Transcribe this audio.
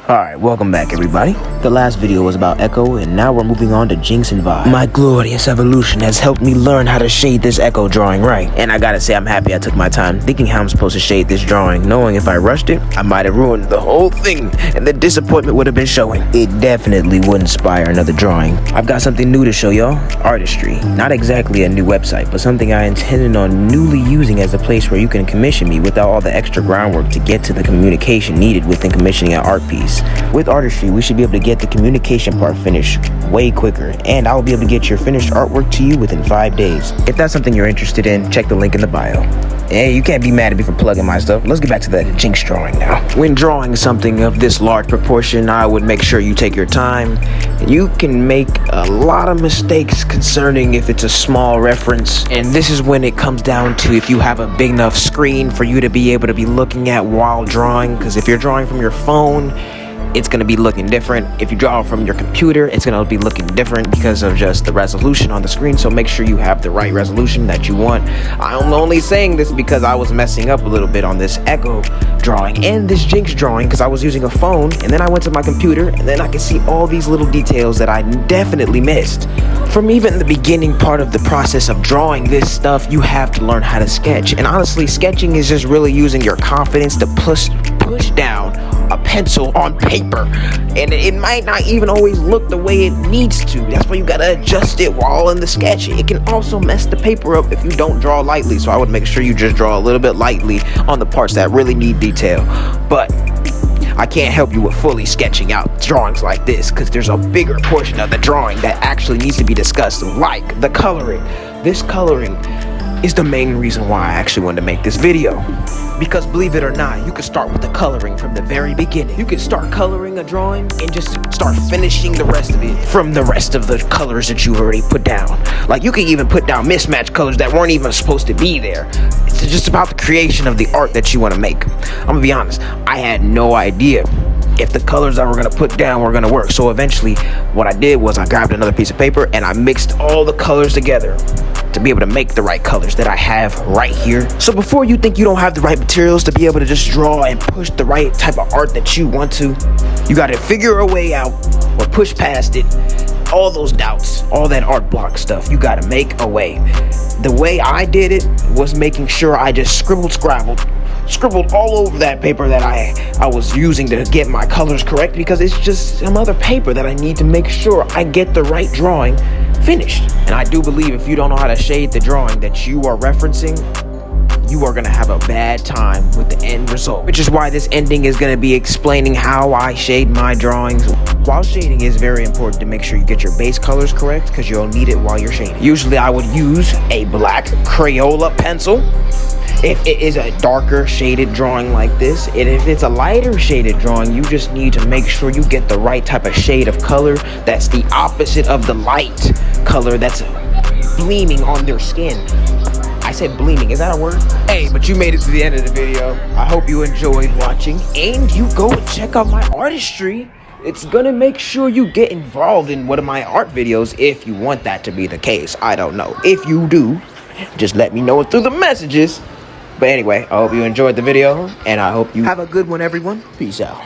Alright, welcome back everybody. The last video was about Echo, and now we're moving on to JINX and Vibe. My glorious evolution has helped me learn how to shade this Echo drawing right. And I gotta say, I'm happy I took my time thinking how I'm supposed to shade this drawing, knowing if I rushed it, I might have ruined the whole thing, and the disappointment would have been showing. It definitely would inspire another drawing. I've got something new to show y'all, Artistry. Not exactly a new website, but something I intended on newly using as a place where you can commission me without all the extra groundwork to get to the communication needed within commissioning an art piece. With Artistry, we should be able to get the communication part finished way quicker, and I'll be able to get your finished artwork to you within 5 days. If that's something you're interested in, check the link in the bio. Hey, you can't be mad at me for plugging my stuff. Let's get back to the JINX drawing now. When drawing something of this large proportion, I would make sure you take your time. You can make a lot of mistakes concerning if it's a small reference, and this is when it comes down to if you have a big enough screen for you to be able to be looking at while drawing, because if you're drawing from your phone, it's going to be looking different. If you draw from your computer, it's going to be looking different because of just the resolution on the screen. So make sure you have the right resolution that you want. I'm only saying this because I was messing up a little bit on this Echo drawing and this JINX drawing because I was using a phone, and then I went to my computer, and then I could see all these little details that I definitely missed. From even the beginning part of the process of drawing this stuff, you have to learn how to sketch. And honestly, sketching is just really using your confidence to push down a pencil on paper, and it might not even always look the way it needs to. That's why you gotta adjust it while in the sketch. It can also mess the paper up if you don't draw lightly, so I would make sure you just draw a little bit lightly on the parts that really need detail. But I can't help you with fully sketching out drawings like this because there's a bigger portion of the drawing that actually needs to be discussed, like the coloring. This coloring is the main reason why I actually wanted to make this video. Because believe it or not, you can start with the coloring from the very beginning. You can start coloring a drawing and just start finishing the rest of it from the rest of the colors that you already put down. Like, you can even put down mismatched colors that weren't even supposed to be there. It's just about the creation of the art that you want to make. I'm gonna be honest, I had no idea if the colors I were gonna put down were gonna work. So eventually, what I did was I grabbed another piece of paper and I mixed all the colors together to be able to make the right colors that I have right here. So before you think you don't have the right materials to be able to just draw and push the right type of art that you want to, you gotta figure a way out or push past it. All those doubts, all that art block stuff, you gotta make a way. The way I did it was making sure I just scribbled all over that paper that I was using to get my colors correct, because it's just some other paper that I need to make sure I get the right drawing finished. And I do believe if you don't know how to shade the drawing that you are referencing, you are gonna have a bad time with the end result, which is why this ending is gonna be explaining how I shade my drawings. While shading is very important to make sure you get your base colors correct, because you'll need it while you're shading. Usually I would use a black Crayola pencil if it is a darker shaded drawing like this, and if it's a lighter shaded drawing, you just need to make sure you get the right type of shade of color that's the opposite of the light color that's gleaming on their skin. I said gleaming, is that a word? Hey, but you made it to the end of the video. I hope you enjoyed watching, and you go and check out my artistry. It's gonna make sure you get involved in one of my art videos if you want that to be the case. I don't know. If you do, just let me know it through the messages. But anyway, I hope you enjoyed the video, and I hope you have a good one, everyone. Peace out.